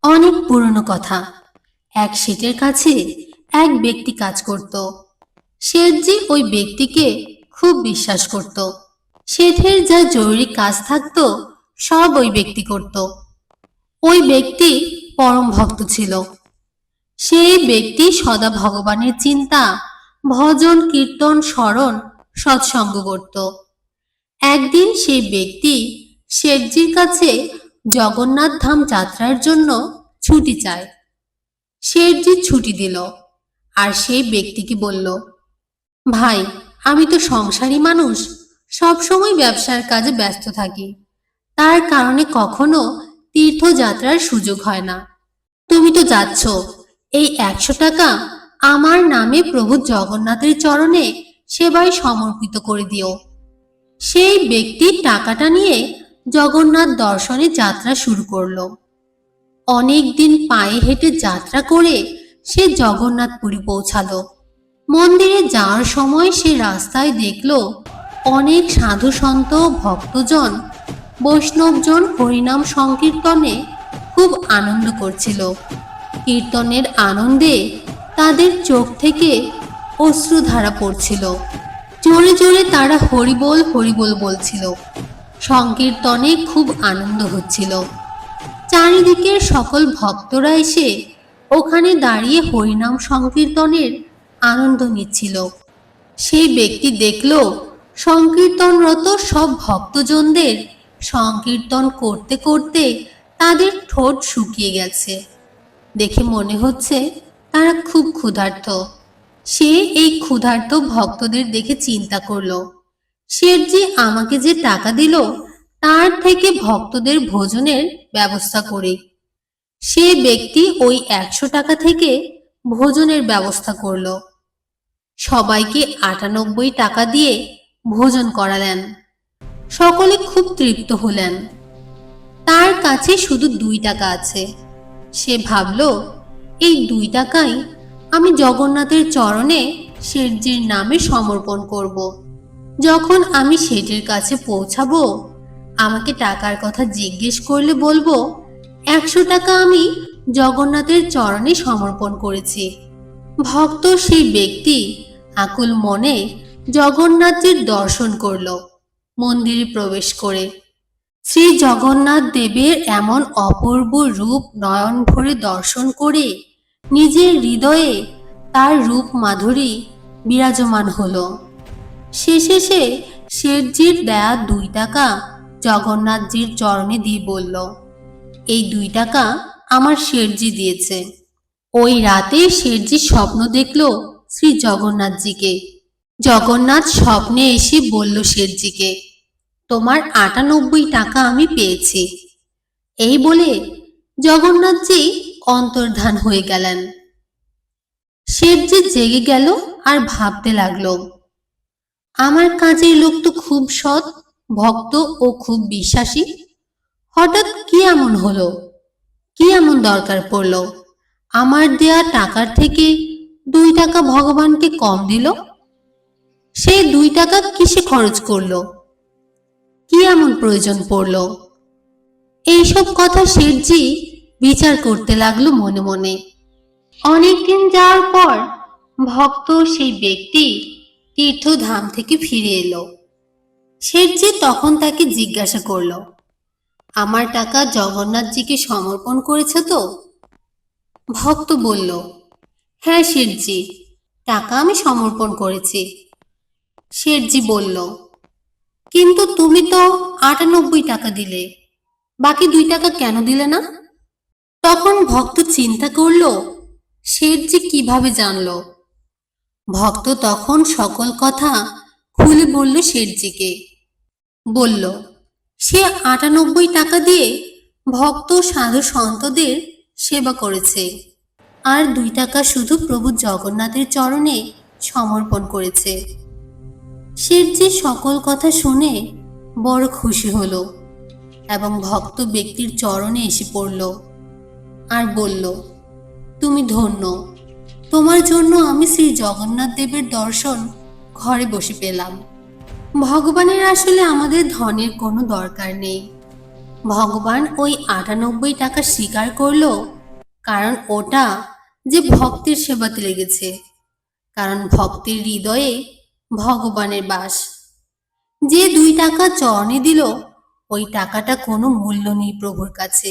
অনেক পুরনো কথা। এক শেঠের কাছে এক ব্যক্তি কাজ করত। শেঠজি ওই ব্যক্তিকে খুব বিশ্বাস করত। শেঠের যা জরুরি কাজ থাকতো সব ওই ব্যক্তি করত। ওই ব্যক্তি পরম ভক্ত ছিল। সেই ব্যক্তি সদা ভগবানের চিন্তা, ভজন কীর্তন স্মরণ সৎসঙ্গ করত। একদিন সেই ব্যক্তি শেঠজির কাছে জগন্নাথ ধাম যাত্রার জন্য ছুটি চায়। শেঠজি ছুটি দিল আর সেই ব্যক্তিকে বলল, ভাই, আমি তো সংসারী মানুষ, সব সময় ব্যবসার কাজে ব্যস্ত থাকি, তার কারণে কখনো তীর্থযাত্রার সুযোগ হয় না। তুমি তো যাচ্ছ, এই 100 টাকা আমার নামে প্রভু জগন্নাথের চরণে সেবায় সমর্পিত করে দিও। সেই ব্যক্তি টাকাটা নিয়ে জগন্নাথ দর্শনে যাত্রা শুরু করলো। অনেক দিন পায়ে হেঁটে যাত্রা করে সে জগন্নাথপুরী পৌঁছালো। মন্দিরে যাওয়ার সময় সে রাস্তায় দেখলো অনেক সাধু সন্ত, ভক্তজন, বৈষ্ণবজন হরিনাম সংকীর্তনে খুব আনন্দ করছিল। কীর্তনের আনন্দে তাদের চোখ থেকে অশ্রুধারা পড়ছিল। জোরে জোরে তারা হরিবোল হরিবোল বলছিল। সংকীর্তনে খুব আনন্দ হচ্ছিল। চারিদিকের সকল ভক্তরা এসে ওখানে দাঁড়িয়ে হরিনাম সংকীর্তনের আনন্দ নিচ্ছিল। সেই ব্যক্তি দেখল সংকীর্তনরত সব ভক্তজনদের সংকীর্তন করতে করতে তাদের ঠোঁট শুকিয়ে গেছে। দেখে মনে হচ্ছে তারা খুব ক্ষুধার্ত। সে এই ক্ষুধার্ত ভক্তদের দেখে চিন্তা করলো, শেঠজি আমাকে যে টাকা দিল তার থেকে ভক্তদের ভোজনের ব্যবস্থা করি। সে ব্যক্তি ওই 100 টাকা থেকে ভোজনের ব্যবস্থা করলো। সবাইকে 98 টাকা দিয়ে ভোজন করালেন। সকলে খুব তৃপ্ত হলেন। তার কাছে শুধু 2 টাকা আছে। সে ভাবল, এই 2 টাকাই আমি জগন্নাথের চরণে শেঠজির নামে সমর্পণ করব। যখন আমি শেঠের কাছে পৌঁছাবো, আমাকে টাকার কথা জিজ্ঞেস করলে বলবো 100 টাকা আমি জগন্নাথের চরণে সমর্পণ করেছি। ভক্ত সেই ব্যক্তি আকুল মনে জগন্নাথের দর্শন করল। মন্দিরে প্রবেশ করে শ্রী জগন্নাথ দেবের এমন অপূর্ব রূপ নয়ন ভরে দর্শন করে নিজের হৃদয়ে তার রূপ মাধুরী বিরাজমান হলো। শেষে সে শেঠজির দেয়া 2 টাকা জগন্নাথজির চরণে দিয়ে বলল, এই 2 টাকা আমার শেঠজি দিয়েছে। ওই রাতে শেঠজি স্বপ্ন দেখল শ্রী জগন্নাথজিকে। জগন্নাথ স্বপ্নে এসে বলল শেঠজিকে, তোমার 98 টাকা আমি পেয়েছি। এই বলে জগন্নাথজি অন্তর্ধান হয়ে গেলেন। শেঠজি জেগে গেল আর ভাবতে লাগলো, আমার কাজের লোক তো খুব সৎ, ভক্ত ও খুব বিশ্বাসী। হঠাৎ কি এমন হলো? কি এমন দরকার পড়লো আমার দেয়া টাকার থেকে 2 টাকা ভগবানকে কম দিল? সেই 2 টাকা কিসে খরচ করলো? কি এমন প্রয়োজন পড়লো? এইসব কথা শেঠজি বিচার করতে লাগলো মনে মনে। অনেকদিন যাওয়ার পর ভক্ত সেই ব্যক্তি তীর্থধাম থেকে ফিরে এলো। শেঠজি তখন তাকে জিজ্ঞাসা করলো, আমার টাকা জগন্নাথজিকে সমর্পণ করেছে তো? ভক্ত বলল, হ্যাঁ শেঠজি, টাকা আমি সমর্পণ করেছি। শেঠজি বলল, কিন্তু তুমি তো 98 টাকা দিলে, বাকি 2 টাকা কেন দিলে না? তখন ভক্ত চিন্তা করলো, শেঠজি কিভাবে জানলো? ভক্ত তখন সকল কথা খুলে বলল শেঠজিকে। বলল, সে 98 টাকা দিয়ে ভক্ত সাধু সন্তদের সেবা করেছে, আর 2 টাকা শুধু প্রভু জগন্নাথের চরণে সমর্পণ করেছে। শেঠজি সকল কথা শুনে বড় খুশি হলো এবং ভক্ত ব্যক্তির চরণে এসে পড়ল আর বলল, তুমি ধন্য, তোমার জন্য আমি শ্রী জগন্নাথ দেবের দর্শন ঘরে বসে পেলাম। ভগবানের আসলে আমাদের ধনের কোনো দরকার নেই। ভগবান ওই 98 টাকা স্বীকার করলো কারণ ওটা যে ভক্তের সেবাতে লেগেছে, কারণ ভক্তের হৃদয়ে ভগবানের বাস। যে 2 টাকা চরণে দিল, ওই টাকাটা কোনো মূল্য নেই প্রভুর কাছে।